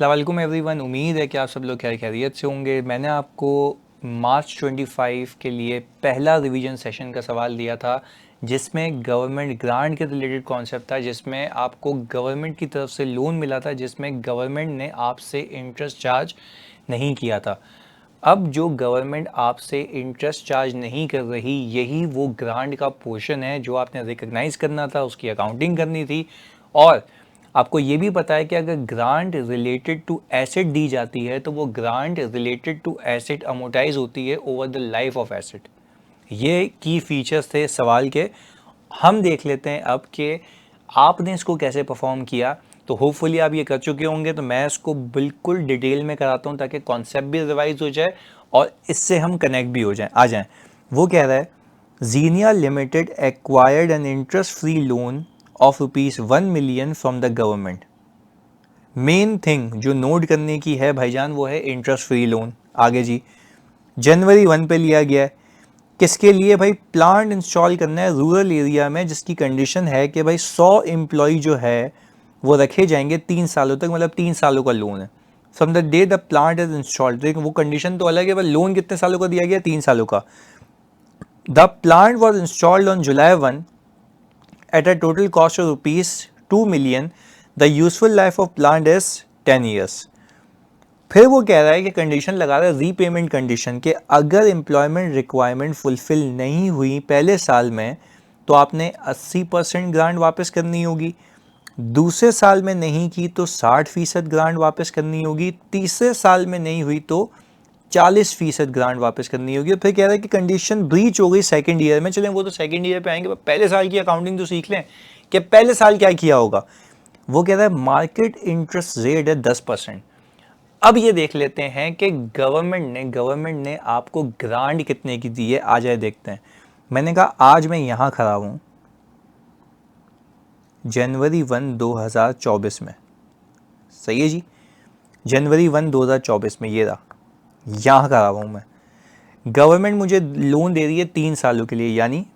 अस्सलाम वालेकुम एवरीवन। उम्मीद है कि आप सब लोग खैर खैरियत से होंगे। मैंने आपको मार्च 25 के लिए पहला रिवीजन सेशन का सवाल दिया था जिसमें गवर्नमेंट ग्रांट के रिलेटेड कॉन्सेप्ट था, जिसमें आपको गवर्नमेंट की तरफ से लोन मिला था, जिसमें गवर्नमेंट ने आपसे इंटरेस्ट चार्ज नहीं किया था। अब जो गवर्नमेंट आपसे इंटरेस्ट चार्ज नहीं कर रही, यही वो ग्रांट का पोर्शन है जो आपने रिकग्नाइज करना था, उसकी अकाउंटिंग करनी थी। और आपको ये भी पता है कि अगर ग्रांट रिलेटेड टू एसेट दी जाती है तो वो grant related to asset amortise होती है over the life of asset. ये की फीचर्स थे सवाल के। हम देख लेते हैं अब कि आपने इसको कैसे परफॉर्म किया। तो होपफुली आप ये कर चुके होंगे, तो मैं इसको बिल्कुल डिटेल में कराता हूँ ताकि कॉन्सेप्ट भी रिवाइज हो जाए और इससे हम कनेक्ट भी हो जाएं। वो कह रहा है Genia limited acquired an interest free loan of ₹1 million from the government. Main thing जो नोट करने की है भाईजान वो है इंटरेस्ट फ्री लोन। आगे जी, जनवरी 1 पे लिया गया है। किसके लिए भाई? प्लांट इंस्टॉल करना है रूरल एरिया में, जिसकी कंडीशन है कि भाई 100 एम्प्लॉय जो है वो रखे जाएंगे 3 सालों तक, मतलब 3 सालों का लोन है from the day the plant is installed. लेकिन वो कंडीशन तो अलग है, भाई लोन कितने सालों का दिया गया? 3 सालों का। The plant was installed on July 1 at a total cost of ₹2 million. The useful life of plant is 10 years. फिर वो कह रहा है कि कंडीशन लगा रहा है रीपेमेंट कंडीशन के, अगर एम्प्लॉयमेंट रिक्वायरमेंट फुलफिल नहीं हुई पहले साल में तो आपने 80% ग्रांट वापस करनी होगी, दूसरे साल में नहीं की तो 60% ग्रांट वापस करनी होगी, तीसरे साल में नहीं हुई तो 40% ग्रांट वापस करनी होगी। फिर कह रहा है कि कंडीशन ब्रीच हो गई सेकंड ईयर में। चलें वो तो सेकंड ईयर पे आएंगे, पहले साल की अकाउंटिंग तो सीख लें कि पहले साल क्या किया होगा। वो कह रहा है मार्केट इंटरेस्ट रेट है 10%। अब ये देख लेते हैं कि गवर्नमेंट ने आपको ग्रांट कितने की दी है। आ जाए देखते हैं। मैंने कहा आज मैं यहां खड़ा हूं जनवरी 1 2024 में, सही है जी, जनवरी 1 2024 में ये रहा, यहां खड़ा हूं मैं। गवर्नमेंट मुझे लोन दे रही है 3 सालों के लिए, यानी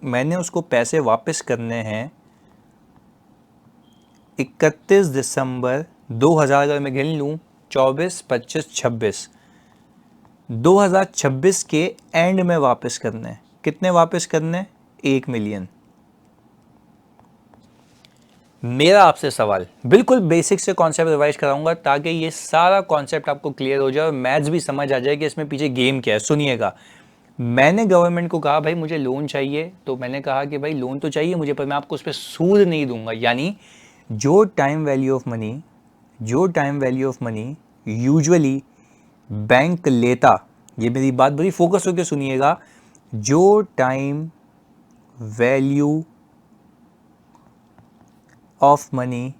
मैंने उसको पैसे वापस करने हैं 31 दिसंबर 2000, अगर मैं गिन लूँ 24, 25, 26, 2026 के एंड में वापस करने हैं। कितने वापस करने? 1 मिलियन। मेरा आपसे सवाल, बिल्कुल बेसिक से कॉन्सेप्ट रिवाइज कराऊंगा ताकि ये सारा कॉन्सेप्ट आपको क्लियर हो जाए और मैथ्स भी समझ आ जाए कि इसमें पीछे गेम क्या है। सुनिएगा, मैंने गवर्नमेंट को कहा भाई मुझे लोन चाहिए, तो मैंने कहा कि भाई लोन तो चाहिए मुझे, पर मैं आपको उस पर सूद नहीं दूंगा। यानी जो time value of money usually bank लेता, ये मेरी बात बड़ी फोकस होकर सुनिएगा, जो time value of money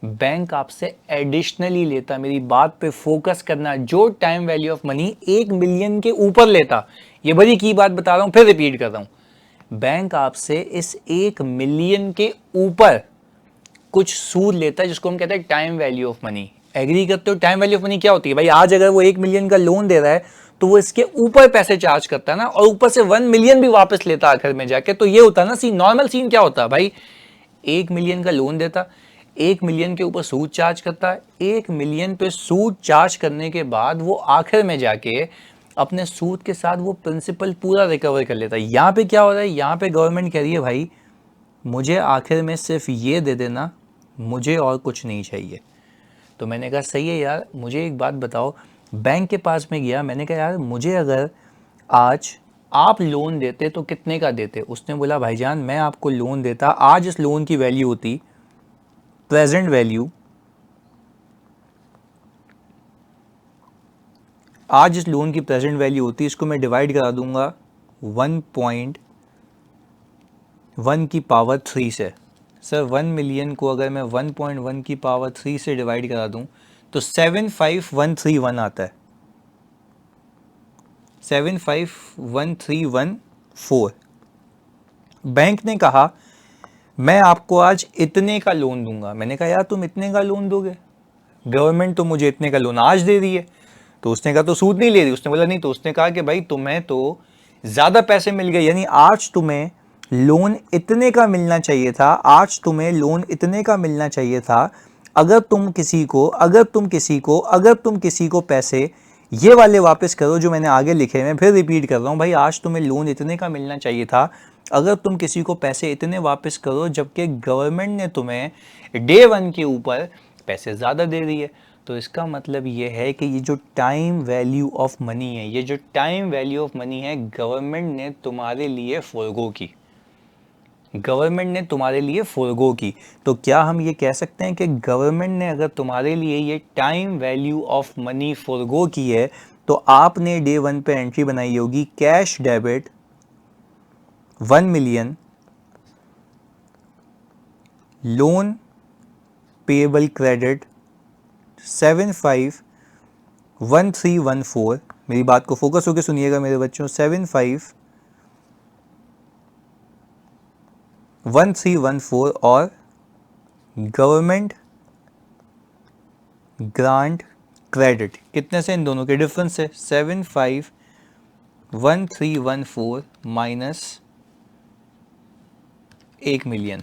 bank आपसे एडिशनली लेता, मेरी बात पे फोकस करना, जो time value of money 1 million के ऊपर लेता, ये बड़ी की बात बता रहा हूं, फिर रिपीट कर रहा हूं, बैंक आपसे इस 1 मिलियन के ऊपर कुछ सूद लेता है जिसको हम कहते हैं time value of money. Agree करते हो? टाइम वैल्यू ऑफ मनी क्या होती है भाई? आज अगर वो 1 मिलियन का लोन दे रहा है तो वो इसके ऊपर पैसे चार्ज करता है ना, और ऊपर से 1 मिलियन भी वापस लेता आखिर में जाके। तो ये होता है ना सीन, नॉर्मल सीन क्या होता है भाई? 1 मिलियन का लोन देता, 1 मिलियन के ऊपर सूद चार्ज करता है, 1 मिलियन पे सूद चार्ज करने के बाद वो आखिर में जाके अपने सूद के साथ वो प्रिंसिपल पूरा रिकवर कर लेता है। यहाँ पे क्या हो रहा है? यहाँ पे गवर्नमेंट कह रही है भाई मुझे आखिर में सिर्फ ये दे देना, मुझे और कुछ नहीं चाहिए। तो मैंने कहा सही है यार, मुझे एक बात बताओ। बैंक के पास में गया, मैंने कहा यार मुझे अगर आज आप लोन देते तो कितने का देते? उसने बोला भाईजान मैं आपको लोन देता, आज इस लोन की वैल्यू होती, प्रेजेंट वैल्यू, आज इस लोन की प्रेजेंट वैल्यू होती, इसको मैं डिवाइड करा दूंगा 1.1 की पावर 3 से। सर 1 मिलियन को अगर मैं 1.1 की पावर 3 से डिवाइड करा दूं तो 75131 आता है, 75131 बैंक ने कहा मैं आपको आज इतने का लोन दूंगा। मैंने कहा यार तुम इतने का लोन दोगे? गवर्नमेंट तो मुझे इतने का लोन आज दे रही है। तो उसने कहा तो सूद नहीं ले रही? उसने बोला नहीं। तो उसने कहा कि भाई तुम्हें तो ज़्यादा पैसे मिल गए, यानी आज तुम्हें लोन इतने का मिलना चाहिए था, आज तुम्हें लोन इतने का मिलना चाहिए था। अगर तुम किसी को पैसे ये वाले वापस करो जो मैंने आगे लिखे, मैं फिर रिपीट कर रहा हूँ भाई, आज तुम्हें लोन इतने का मिलना चाहिए था अगर तुम किसी को पैसे इतने वापस करो, जबकि गवर्नमेंट ने तुम्हें डे वन के ऊपर पैसे ज़्यादा दे दिए। तो इसका मतलब ये है कि ये जो टाइम वैल्यू ऑफ मनी है, ये जो टाइम वैल्यू ऑफ मनी है, गवर्नमेंट ने तुम्हारे लिए फोरगो की, गवर्नमेंट ने तुम्हारे लिए फोरगो की। तो क्या हम ये कह सकते हैं कि गवर्नमेंट ने अगर तुम्हारे लिए ये time value of money forgo की है, तो आपने डे वन पे एंट्री बनाई होगी cash debit 1 million, loan payable credit 751314। मेरी बात को फोकस होकर सुनिएगा मेरे बच्चों, 751314 और गवर्नमेंट ग्रांट क्रेडिट, कितने से इन दोनों के डिफरेंस है, 751314 माइनस 1 मिलियन,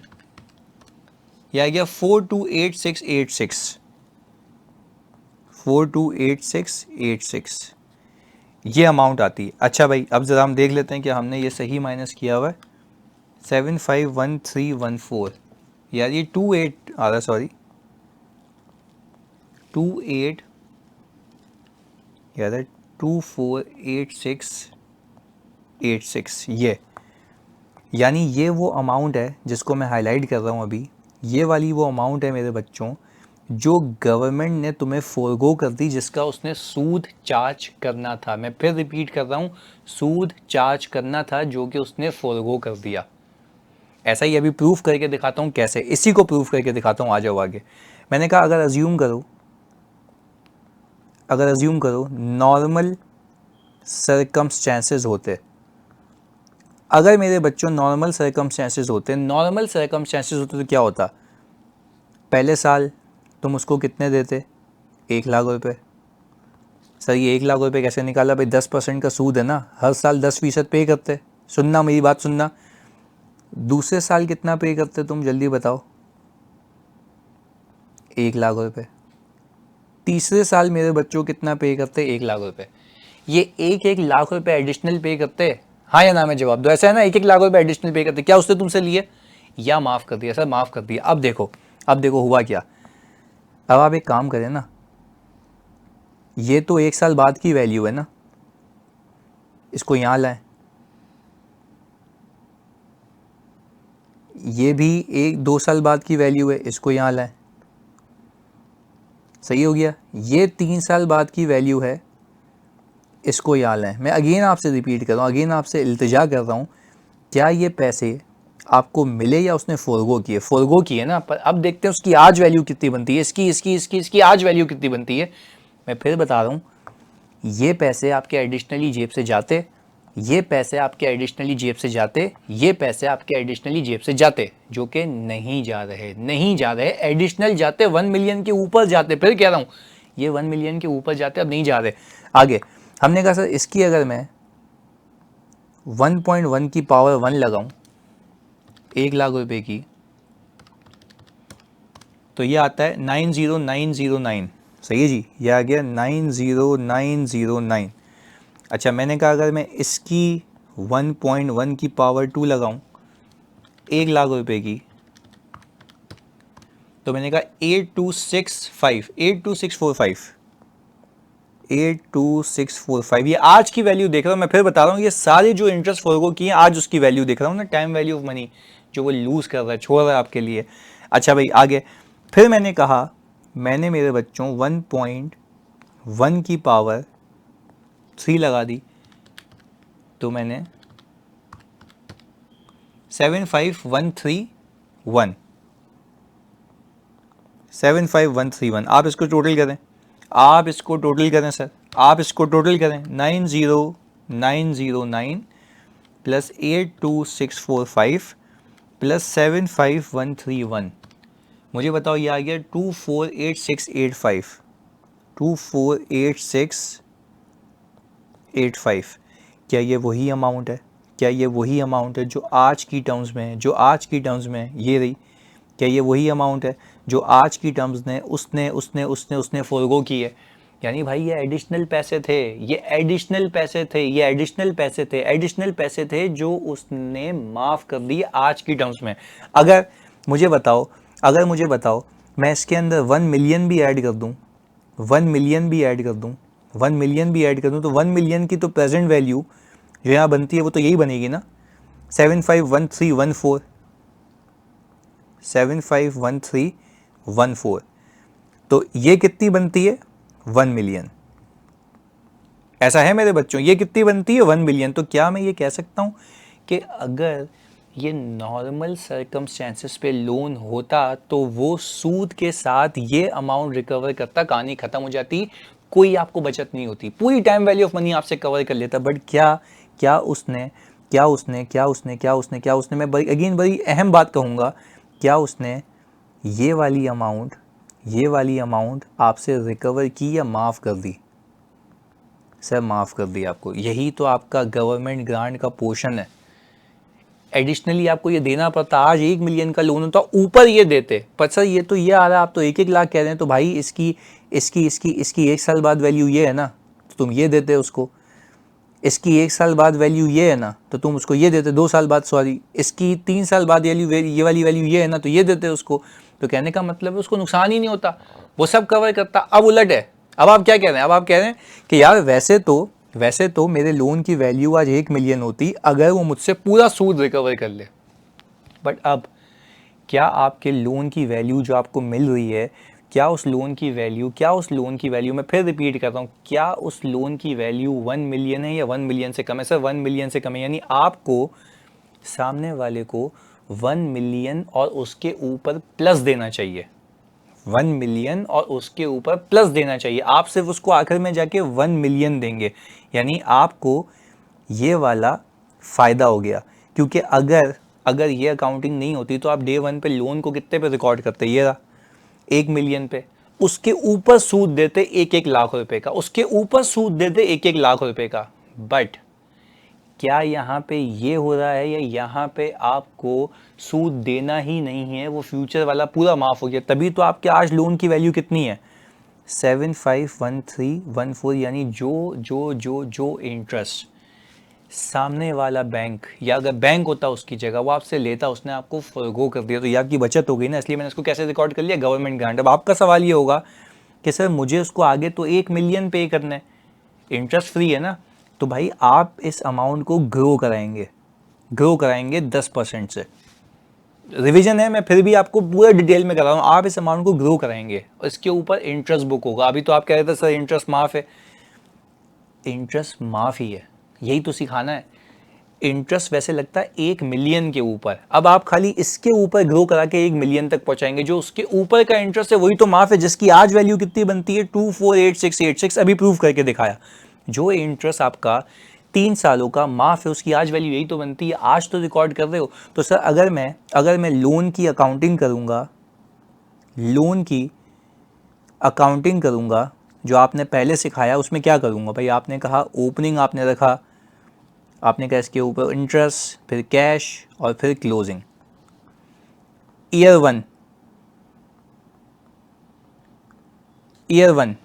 यह आ गया 428686, 428686 ये अमाउंट आती है। अच्छा भाई, अब ज़रा हम देख लेते हैं कि हमने ये सही माइनस किया हुआ है। 751314 यार ये 28 आ रहा, सॉरी 28 यार 248686, ये यानी ये वो अमाउंट है जिसको मैं हाईलाइट कर रहा हूँ अभी, ये वाली वो अमाउंट है मेरे बच्चों जो गवर्नमेंट ने तुम्हें फोरगो कर दी, जिसका उसने सूद चार्ज करना था। मैं फिर रिपीट कर रहा हूँ, सूद चार्ज करना था जो कि उसने फोरगो कर दिया। ऐसा ही अभी प्रूफ करके दिखाता हूँ कैसे, इसी को प्रूफ करके दिखाता हूँ, आ जाओ आगे। मैंने कहा अगर अज्यूम करो नॉर्मल सर्कमस्टेंसेस होते, अगर मेरे बच्चों नॉर्मल सर्कमस्टेंसेस होते तो क्या होता, पहले साल तुम उसको कितने देते, 1 लाख रुपए। सर ये 1 लाख रुपए कैसे निकाला भाई, 10% का सूद है ना, हर साल 10% पे करते। सुनना मेरी बात सुनना, दूसरे साल कितना पे करते तुम जल्दी बताओ, 1 लाख रुपए। तीसरे साल मेरे बच्चों कितना पे करते, 1 लाख रुपए। ये 1-1 लाख रुपए एडिशनल पे करते, हाँ या ना में जवाब दो। ऐसा है ना, 1-1 लाख रुपए एडिशनल पे करते, क्या उसने तुमसे लिए या माफ़ कर दिया? सर माफ़ कर दिया। अब देखो हुआ क्या। अब आप एक काम करें ना, ये तो 1 साल बाद की वैल्यू है ना, इसको यहाँ लाएं, ये भी 1-2 साल बाद की वैल्यू है, इसको यहाँ लाएं, सही हो गया। ये 3 साल बाद की वैल्यू है, इसको यहाँ लाएं। मैं अगेन आपसे रिपीट कर रहा हूँ, अगेन आपसे इल्तिजा कर रहा हूँ, क्या ये पैसे आपको मिले या उसने फोरगो किए? फोरगो किए ना। पर अब देखते हैं उसकी आज वैल्यू कितनी बनती है, इसकी आज वैल्यू कितनी बनती है। मैं फिर बता रहा हूँ, ये पैसे आपके एडिशनली जेब से जाते, ये पैसे आपके एडिशनली जेब से जाते, ये पैसे आपके एडिशनली जेब से जाते, जो कि नहीं जा रहे, एडिशनल जाते 1 मिलियन के ऊपर जाते। फिर कह रहा हूँ ये 1 मिलियन के ऊपर जाते, अब नहीं जा रहे। आगे हमने कहा सर इसकी अगर मैं 1.1 की पावर 1 लगाऊं 1 लाख रुपए की, तो ये आता है 90909। सही है जी, ये आ गया 90909। अच्छा मैंने कहा अगर मैं इसकी 1.1 की पावर 2 लगाऊं 1 लाख रुपए की, तो मैंने कहा 82645। ये आज की वैल्यू देख रहा हूँ। मैं फिर बता रहा हूँ, ये सारे जो इंटरेस्ट फोरगो किए आज उसकी वैल्यू देख रहा हूँ ना, टाइम वैल्यू ऑफ मनी जो वो लूज कर रहा है, छोड़ रहा है आपके लिए। अच्छा भाई आगे, फिर मैंने कहा मैंने मेरे बच्चों 1.1 की पावर 3 लगा दी, तो मैंने 75131। आप इसको टोटल करें, सर, आप इसको टोटल करें, 90909 प्लस 82645 प्लस 75131। मुझे बताओ ये आ गया 248685, 248685। क्या ये वही अमाउंट है? क्या ये वही अमाउंट है जो आज की टर्म्स में है, जो आज की टर्म्स में है ये रही? क्या ये वही अमाउंट है जो आज की टर्म्स ने उसने फोरगो की है? यानी भाई ये एडिशनल पैसे थे, ये एडिशनल पैसे थे, ये एडिशनल पैसे थे, एडिशनल पैसे थे जो उसने माफ़ कर दिए आज की टर्म्स में। अगर मुझे बताओ मैं इसके अंदर 1 मिलियन भी ऐड कर दूं, 1 मिलियन भी ऐड कर दूं, 1 मिलियन भी ऐड कर दूं, तो 1 मिलियन की तो प्रेजेंट वैल्यू जो यहाँ बनती है वो तो यही बनेगी ना, 751314, 751314। तो ये कितनी बनती है? 1 मिलियन। ऐसा है मेरे बच्चों, ये कितनी बनती है? 1 मिलियन। तो क्या मैं ये कह सकता हूँ कि अगर ये नॉर्मल सर्कमस्टेंसेस पे लोन होता तो वो सूद के साथ ये अमाउंट रिकवर करता, कहानी खत्म हो जाती, कोई आपको बचत नहीं होती, पूरी टाइम वैल्यू ऑफ मनी आपसे कवर कर लेता। बट क्या उसने मैं बड़ी अहम बात कहूँगा, क्या उसने ये वाली अमाउंट आपसे रिकवर की या माफ़ कर दी? सर माफ़ कर दी आपको। यही तो आपका गवर्नमेंट ग्रांट का पोर्शन है। एडिशनली आपको ये देना पड़ता, आज 1 मिलियन का लोन होता ऊपर ये देते, पर सर ये तो ये आ रहा है, आप तो 1-1 लाख कह रहे हैं, तो भाई इसकी 1 साल बाद वैल्यू ये है ना, तो तुम ये देते उसको। इसकी 1 साल बाद वैल्यू ये है ना, तो तुम उसको ये देते, 2 साल बाद, सॉरी इसकी 3 साल बाद ये वाली वैल्यू ये है ना, तो ये देते उसको। तो कहने का मतलब है उसको नुकसान ही नहीं होता, वो सब कवर करता। अब उलट है, अब आप क्या कह रहे हैं? अब आप कह रहे हैं कि यार वैसे तो मेरे लोन की वैल्यू आज 1 मिलियन होती अगर वो मुझसे पूरा सूद रिकवर कर ले, बट अब क्या आपके लोन की वैल्यू जो आपको मिल रही है, क्या उस लोन की वैल्यू मैं फिर रिपीट कर रहा हूँ, क्या उस लोन की वैल्यू 1 मिलियन है या 1 मिलियन से कम है? सर 1 मिलियन से कम है, यानी आपको सामने वाले को 1 मिलियन और उसके ऊपर प्लस देना चाहिए, 1 मिलियन और उसके ऊपर प्लस देना चाहिए। आप सिर्फ उसको आखिर में जाके 1 मिलियन देंगे, यानी आपको ये वाला फ़ायदा हो गया। क्योंकि अगर ये अकाउंटिंग नहीं होती तो आप डे 1 पे लोन को कितने पे रिकॉर्ड करते? ये रहा 1 मिलियन पे, उसके ऊपर सूद देते 1-1 लाख रुपए का, उसके ऊपर सूद देते 1-1 लाख रुपए का। बट क्या यहाँ पे ये हो रहा है या यहाँ पे आपको सूद देना ही नहीं है, वो फ्यूचर वाला पूरा माफ़ हो गया? तभी तो आपके आज लोन की वैल्यू कितनी है? 751314। यानी जो इंटरेस्ट सामने वाला बैंक, या अगर बैंक होता उसकी जगह, वो आपसे लेता, उसने आपको फॉरगो कर दिया, तो ये आपकी बचत हो गई ना। इसलिए मैंने इसको कैसे रिकॉर्ड कर लिया? Government grant. अब आपका सवाल ये होगा कि सर मुझे उसको आगे तो 1 मिलियन पे करना है, इंटरेस्ट फ्री है ना, तो भाई आप इस अमाउंट को ग्रो कराएंगे 10% से। रिवीजन है, मैं फिर भी आपको पूरा डिटेल में करा रहा हूँ, आप इस अमाउंट को ग्रो कराएंगे और इसके ऊपर इंटरेस्ट बुक होगा। अभी तो आप कह रहे थे सर इंटरेस्ट माफ़ है, इंटरेस्ट माफ़ ही है, यही तो सिखाना है। इंटरेस्ट वैसे लगता है 1 मिलियन के ऊपर, अब आप खाली इसके ऊपर ग्रो करा के 1 मिलियन तक पहुंचाएंगे, जो उसके ऊपर का इंटरेस्ट है वही तो माफ़ है, जिसकी आज वैल्यू कितनी बनती है? 248686। अभी प्रूव करके दिखाया। जो इंटरेस्ट आपका 3 सालों का माफ़ है, उसकी आज वैल्यू यही तो बनती है, आज तो रिकॉर्ड कर रहे हो। तो सर अगर मैं लोन की अकाउंटिंग करूँगा, जो आपने पहले सिखाया, उसमें क्या करूँगा भाई? आपने कहा ओपनिंग, आपने रखा, आपने कहा इसके ऊपर इंटरेस्ट, फिर कैश और फिर क्लोजिंग। ईयर वन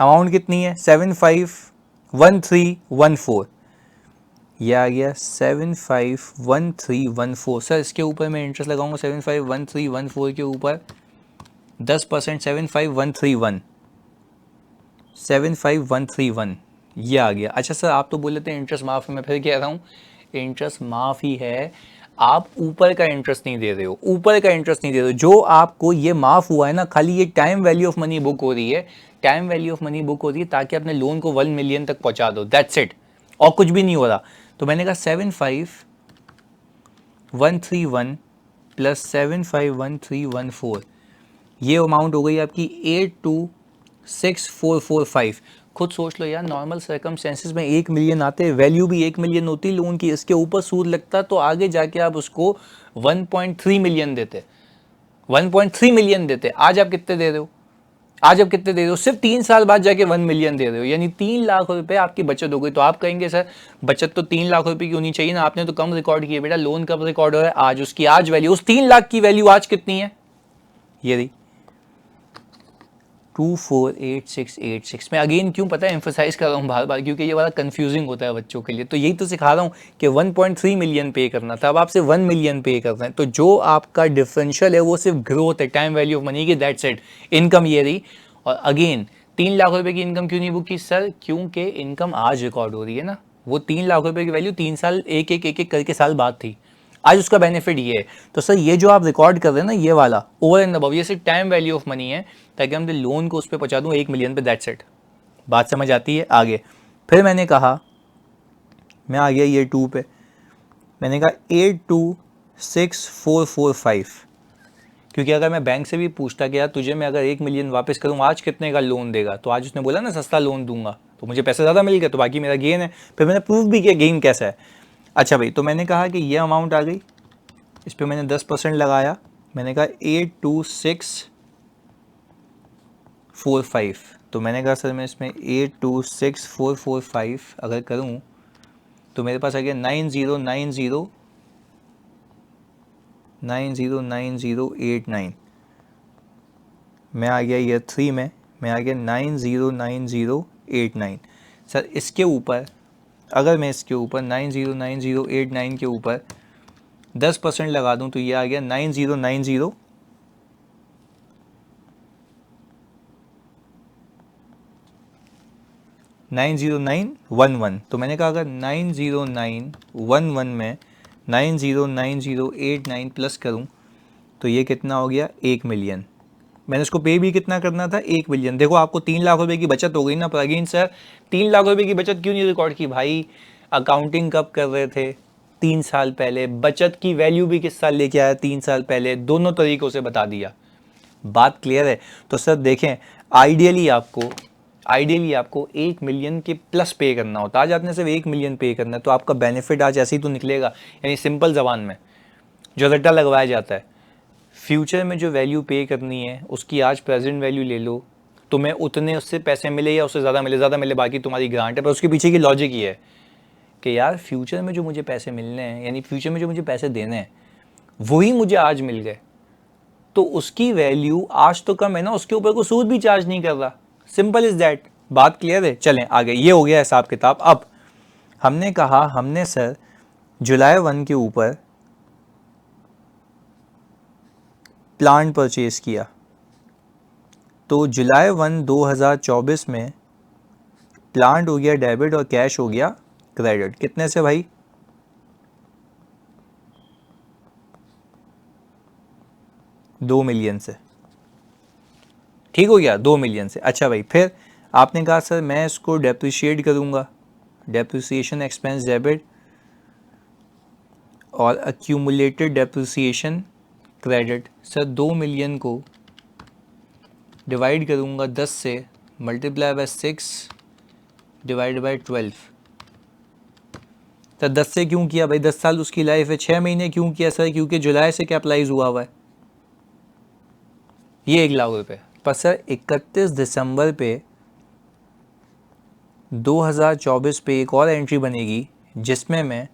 अमाउंट कितनी है? 751314। ये आ गया 751314। सर इसके ऊपर मैं इंटरेस्ट लगाऊंगा 751314 के ऊपर 10%, 75131 ये आ गया। अच्छा सर आप तो बोल लेते हैं इंटरेस्ट माफ़ है, मैं फिर कह रहा हूँ इंटरेस्ट माफ़ ही है, आप ऊपर का इंटरेस्ट नहीं दे रहे हो, जो आपको ये माफ़ हुआ है ना, खाली ये time value of money book हो रही है, ताकि अपने लोन को 1 मिलियन तक पहुंचा दो, दैट्स इट, और कुछ भी नहीं हो रहा। तो मैंने कहा 75131 प्लस 751314, ये अमाउंट हो गई आपकी 826445। खुद सोच लो यार, नॉर्मल सर्कमस्टेंसेस में 1 मिलियन आते, वैल्यू भी 1 मिलियन होती लोन की, इसके ऊपर सूद लगता तो आगे जाके आप उसको 1.3 मिलियन देते, 1.3 मिलियन देते। आज आप कितने दे रहे हो? आज आप कितने दे रहे हो? सिर्फ 3 साल बाद जाके 1 मिलियन दे रहे हो, यानी 3 लाख रुपए आपकी बचत हो गई। तो आप कहेंगे सर बचत तो 3 लाख रुपए की होनी चाहिए ना, आपने तो कम रिकॉर्ड किया। बेटा लोन कब रिकॉर्ड हो रहा है? आज। उसकी आज वैल्यू, उस 3 लाख की वैल्यू आज कितनी है? ये रही 248686। मैं अगेन क्यों पता है एम्फोसाइज कर रहा हूँ बार बार, क्योंकि ये वाला कंफ्यूजिंग होता है बच्चों के लिए। तो यही तो सिखा रहा हूँ कि 1.3 मिलियन पे करना था, अब आपसे 1 मिलियन पे कर रहे हैं। तो जो आपका डिफरेंशियल है वो सिर्फ ग्रोथ है, टाइम वैल्यू ऑफ मनी की, दैट्स इट। इनकम ये रही। और अगेन 3 लाख रुपए की इनकम क्यों नहीं बुक की सर? क्योंकि इनकम आज रिकॉर्ड हो रही है ना। वो 3 लाख रुपए की वैल्यू 3 साल एक एक करके साल बाद थी, आज उसका बेनिफिट ये है। तो सर ये जो आप रिकॉर्ड कर रहे हैं ना, ये वाला ओवर एंड अबव, ये सिर्फ टाइम वैल्यू ऑफ मनी है, ताकि हम लोन को उस पर पहुंचा दूं 1 मिलियन पे, दैट्स इट। बात समझ आती है? आगे फिर मैंने कहा, मैं आ गया ईयर 2 पे। मैंने कहा 826445, क्योंकि अगर मैं बैंक से भी पूछता कि यार तुझे मैं अगर 1 मिलियन वापस करूँ आज कितने का लोन देगा, तो आज उसने बोला ना सस्ता लोन दूंगा, तो मुझे पैसे ज़्यादा मिल गए, तो बाकी मेरा गेन है। फिर मैंने प्रूव भी किया गेन कैसा है। अच्छा भाई, तो मैंने कहा कि ये अमाउंट आ गई, इस पर मैंने 10% लगाया। मैंने कहा 82645, तो मैंने कहा सर मैं इसमें 826445 अगर करूं तो मेरे पास आ गया 9090909089। मैं आ गया ईयर 3 में, मैं आ गया 909089। सर इसके ऊपर, अगर मैं इसके ऊपर 909089 के ऊपर 10% लगा दूं तो ये आ गया 909011। तो मैंने कहा अगर 90911 में 909089 प्लस करूं तो ये कितना हो गया? 1 मिलियन। मैंने इसको पे भी कितना करना था? 1 मिलियन। देखो आपको 3 लाख रुपए की बचत हो गई ना। पर अगेन सर 3 लाख रुपए की बचत क्यों नहीं रिकॉर्ड की? भाई अकाउंटिंग कब कर रहे थे? 3 साल पहले। बचत की वैल्यू भी किस साल लेके आया? 3 साल पहले। दोनों तरीकों से बता दिया। बात क्लियर है? तो सर देखें, आइडियली आपको 1 मिलियन के प्लस पे करना होता। आज आपने सिर्फ 1 मिलियन पे करना है, तो आपका बेनिफिट आज ऐसे ही तो निकलेगा। यानी सिंपल जबान में जो रट्टा लगवाया जाता है, फ्यूचर में जो वैल्यू पे करनी है उसकी आज प्रेजेंट वैल्यू ले लो, तुम्हें उतने उससे पैसे मिले या उससे ज़्यादा मिले बाकी तुम्हारी ग्रांट है। पर उसके पीछे की लॉजिक ये है कि यार फ्यूचर में जो मुझे पैसे मिलने हैं, यानी फ्यूचर में जो मुझे पैसे देने हैं, वही मुझे आज मिल गए, तो उसकी वैल्यू आज तो कम है ना, उसके ऊपर को सूद भी चार्ज नहीं कर रहा। Simple is that. बात क्लियर है? चलें आगे। ये हो गया हिसाब किताब। अब हमने कहा, हमने सर जुलाई 1 के ऊपर प्लांट परचेज किया, तो जुलाई 1 2024 में प्लांट हो गया डेबिट और कैश हो गया क्रेडिट। कितने से भाई? 2 मिलियन से। ठीक हो गया, 2 मिलियन से। अच्छा भाई, फिर आपने कहा सर मैं इसको डेप्रिशिएट करूंगा, डेप्रिसिएशन एक्सपेंस डेबिट और accumulated depreciation credit. Sir 2 million को डिवाइड करूंगा 10 से, मल्टीप्लाई बाय 6 डिवाइड बाय 12। तो 10 से क्यों किया भाई? 10 साल उसकी लाइफ है। 6 महीने क्यों किया सर? क्योंकि जुलाई से कैपिटलाइज हुआ हुआ है ये 1 लाख रुपए। पर सर 31 दिसंबर पे 2024 पे एक और एंट्री बनेगी जिसमें मैं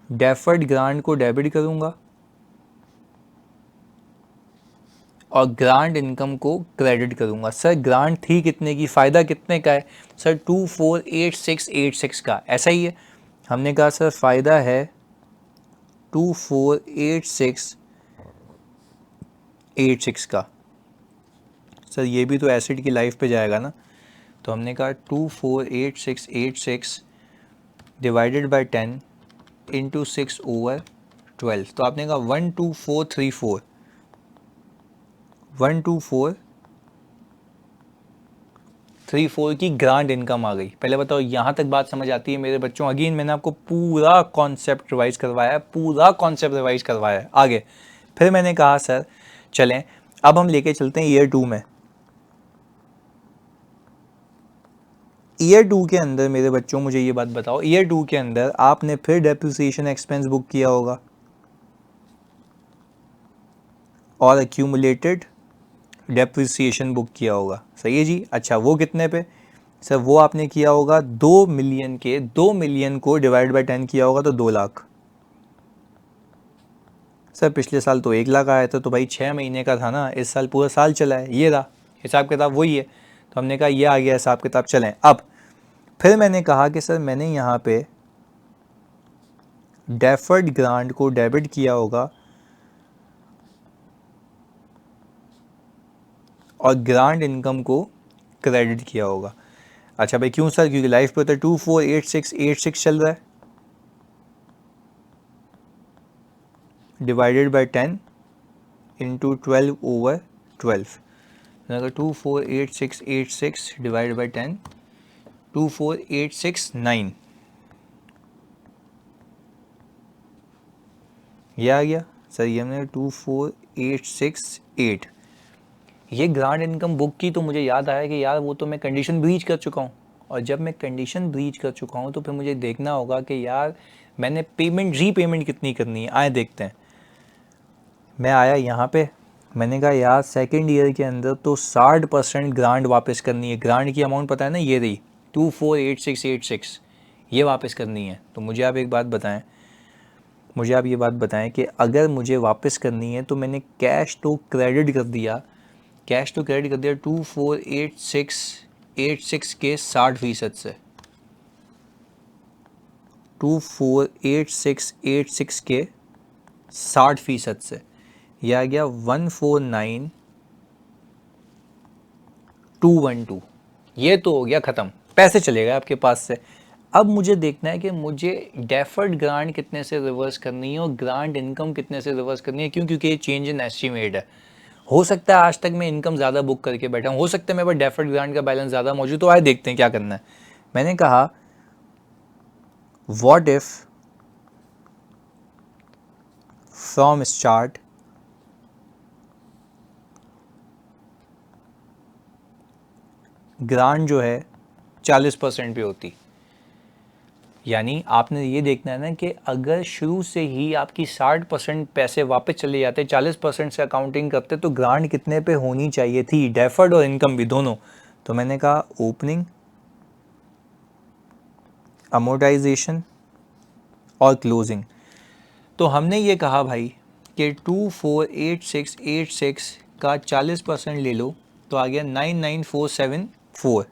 डेफर्ड ग्रांट को डेबिट करूंगा और ग्रांट इनकम को क्रेडिट करूंगा। सर ग्रांट थी कितने की? फ़ायदा कितने का है? सर 248686 का। ऐसा ही है, हमने कहा सर फ़ायदा है 248686 का। सर ये भी तो एसिड की लाइफ पे जाएगा ना, तो हमने कहा 248686 डिवाइडेड बाय 10 इंटू 6/12। तो आपने कहा 12434 12434 की ग्रांट इनकम आ गई। पहले बताओ यहाँ तक बात समझ आती है मेरे बच्चों? अगेन मैंने आपको पूरा कॉन्सेप्ट रिवाइज करवाया है, आगे फिर मैंने कहा सर चलें अब हम लेके चलते हैं ईयर 2 में। ईयर 2 के अंदर मेरे बच्चों मुझे ये बात बताओ, ईयर 2 के अंदर आपने फिर डेप्रिसिएशन एक्सपेंस बुक किया होगा और एक्यूमुलेटेड डेप्रिसिएशन बुक किया होगा, सही है जी। अच्छा वो कितने पे सर, वो आपने किया होगा 2 मिलियन के, 2 मिलियन को डिवाइड बाय 10 किया होगा तो 2 लाख। सर पिछले साल तो 1 लाख आया था, तो भाई 6 महीने का था ना, इस साल पूरा साल चला है, ये रहा हिसाब किताब वही है। तो हमने कहा ये आ गया हिसाब किताब, चलें। अब फिर मैंने कहा कि सर मैंने यहाँ पे डेफर्ड ग्रांट को डेबिट किया होगा और ग्रांट इनकम को क्रेडिट किया होगा। अच्छा भाई क्यों सर, क्योंकि लाइफ पे तो 248686 चल रहा है, डिवाइडेड बाय 10 इंटू 12/12। अगर 248686 डिवाइडेड बाय 10, 24869 ये आ गया सर। ये हमने 24868, ये ग्रांट इनकम बुक की तो मुझे याद आया कि यार वो तो मैं कंडीशन ब्रीच कर चुका हूँ, और जब मैं कंडीशन ब्रीच कर चुका हूँ तो फिर मुझे देखना होगा कि यार मैंने पेमेंट रीपेमेंट कितनी करनी है। आए देखते हैं। मैं आया यहाँ पे, मैंने कहा यार सेकेंड ईयर के अंदर तो 60% ग्रांट वापस करनी है। ग्रांट की अमाउंट पता है ना, ये रही 248686, ये वापस करनी है। तो मुझे आप एक बात बताएं, मुझे आप ये बात बताएं कि अगर मुझे वापस करनी है तो मैंने कैश तो क्रेडिट कर दिया, कैश तो क्रेडिट कर दिया 248686 के 60% से, 248686 के 60% से, यह आ गया 149212। ये तो हो गया ख़त्म, पैसे चले गए आपके पास से। अब मुझे देखना है कि मुझे डेफर्ड ग्रांट कितने से रिवर्स करनी है और ग्रांट इनकम कितने से रिवर्स करनी है। क्यों? क्योंकि ये चेंज इन एस्टीमेट है। हो सकता है आज तक मैं इनकम ज़्यादा बुक करके बैठा हूँ, हो सकता है मेरे पास डेफर्ड ग्रांट का बैलेंस ज़्यादा मौजूद। तो आए देखते हैं क्या करना है। मैंने कहा what if from start grant जो है 40% पे होती, यानी आपने ये देखना है ना कि अगर शुरू से ही आपकी 60% पैसे वापस चले जाते, 40% से अकाउंटिंग करते, तो ग्रांट कितने पे होनी चाहिए थी, डेफर्ड और इनकम भी दोनों। तो मैंने कहा ओपनिंग, अमोर्टाइजेशन और क्लोजिंग। तो हमने ये कहा भाई कि 248686 का 40% ले लो तो आ गया 99474।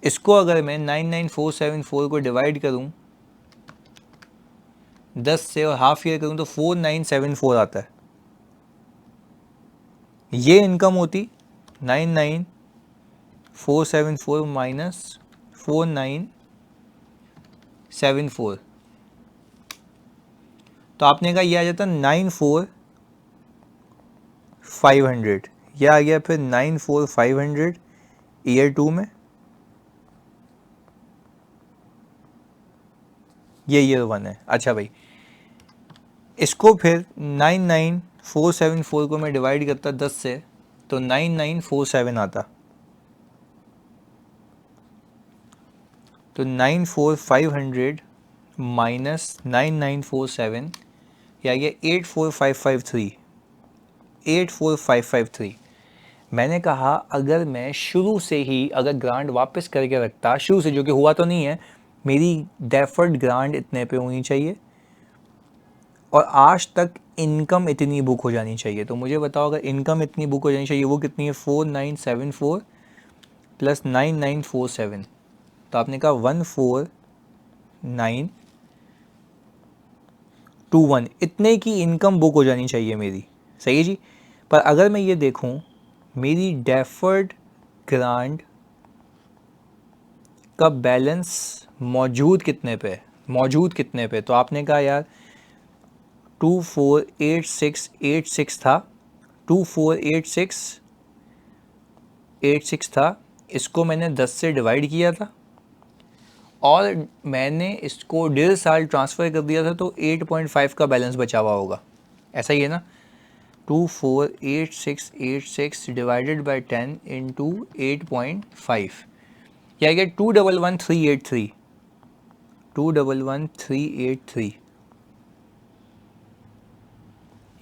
इसको अगर मैं 99474 को डिवाइड करूं 10 से और हाफ ईयर करूं तो 4974 आता है। ये इनकम होती 99474 माइनस 4974, तो आपने कहा यह आ जाता 94500, यह आ गया फिर 94500 ईयर 2 में, ये ईयर 1 है। अच्छा भाई इसको फिर 99474 को मैं डिवाइड करता 10 से तो 9947 आता, तो 94500 माइनस 9947 या ये 84553, 84553। मैंने कहा अगर मैं शुरू से ही अगर ग्रांट वापस करके रखता शुरू से, जो कि हुआ तो नहीं है, मेरी डेफर्ड ग्रांट इतने पे होनी चाहिए और आज तक इनकम इतनी बुक हो जानी चाहिए। तो मुझे बताओ अगर इनकम इतनी बुक हो जानी चाहिए वो कितनी है, 4974 प्लस 9947, तो आपने कहा 14921, इतने की इनकम बुक हो जानी चाहिए मेरी, सही है जी। पर अगर मैं ये देखूं मेरी डेफर्ड ग्रांट का बैलेंस मौजूद कितने पे, मौजूद कितने पे, तो आपने कहा यार 248686 था, 248686 था, इसको मैंने 10 से डिवाइड किया था और मैंने इसको 1.5 साल ट्रांसफ़र कर दिया था, तो 8.5 का बैलेंस बचा हुआ होगा, ऐसा ही है ना। 248686 डिवाइडेड बाय 10 इंटू 8.5, क्या गया 211383, 211383।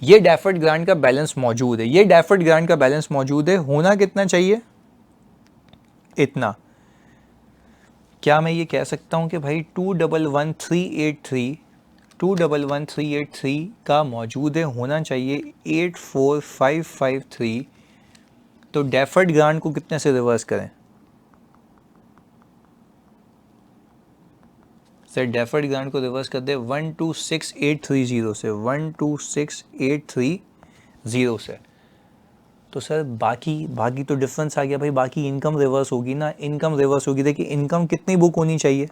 ये डेफर्ड ग्रांट का बैलेंस मौजूद है, ये डेफर्ड ग्रांट का बैलेंस मौजूद है, होना कितना चाहिए, इतना। क्या मैं ये कह सकता हूँ कि भाई 2111383 का मौजूद है, होना चाहिए 84553, तो डेफर्ड ग्रांट को कितने से रिवर्स करें सर, डेफर्ड ग्रांट को रिवर्स कर दे 126830 से, 126830 से। तो सर बाकी तो डिफरेंस आ गया भाई, बाकी इनकम रिवर्स होगी ना, इनकम रिवर्स होगी। देखिए इनकम कितनी बुक होनी चाहिए,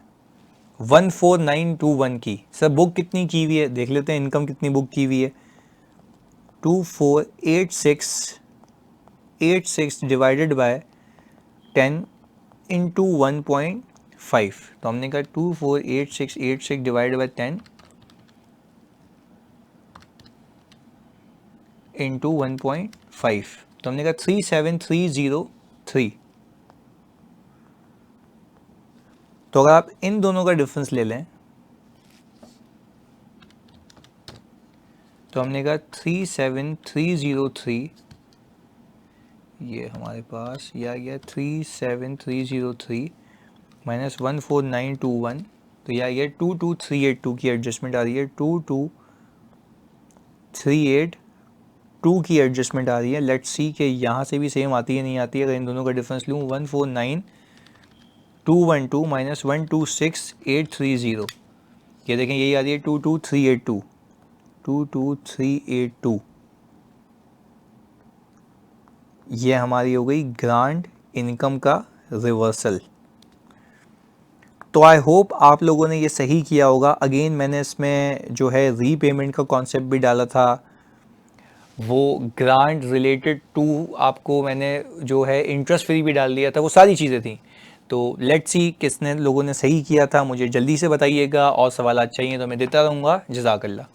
14921 की। सर बुक कितनी की हुई है, देख लेते हैं इनकम कितनी बुक की हुई है, 2486 डिवाइडेड बाय 10 इंटू 1.5। तो हमने कहा 2486 डिवाइडेड बाय 10 इंटू 1.5, तो हमने कहा 37303। तो अगर आप इन दोनों का डिफरेंस ले लें तो हमने कहा 37303, ये हमारे पास ये आ गया 37303 माइनस 14921, तो यह आ गया 22382 की एडजस्टमेंट आ रही है, 22382 की एडजस्टमेंट आ रही है। लेट्स सी कि यहाँ से भी सेम आती है नहीं आती है। अगर इन दोनों का डिफरेंस लूँ 149212 माइनस 126830, ये देखें यही आ रही है 22382। ये हमारी हो गई ग्रांट इनकम का रिवर्सल। तो आई होप आप लोगों ने ये सही किया होगा। अगेन मैंने इसमें जो है रीपेमेंट का कॉन्सेप्ट भी डाला था, वो ग्रांट रिलेटेड टू आपको मैंने जो है इंटरेस्ट फ्री भी डाल दिया था, वो सारी चीज़ें थी। तो लेट्स सी किसने लोगों ने सही किया था, मुझे जल्दी से बताइएगा, और सवाल चाहिए तो मैं देता रहूँगा। जज़ाकल्लाह।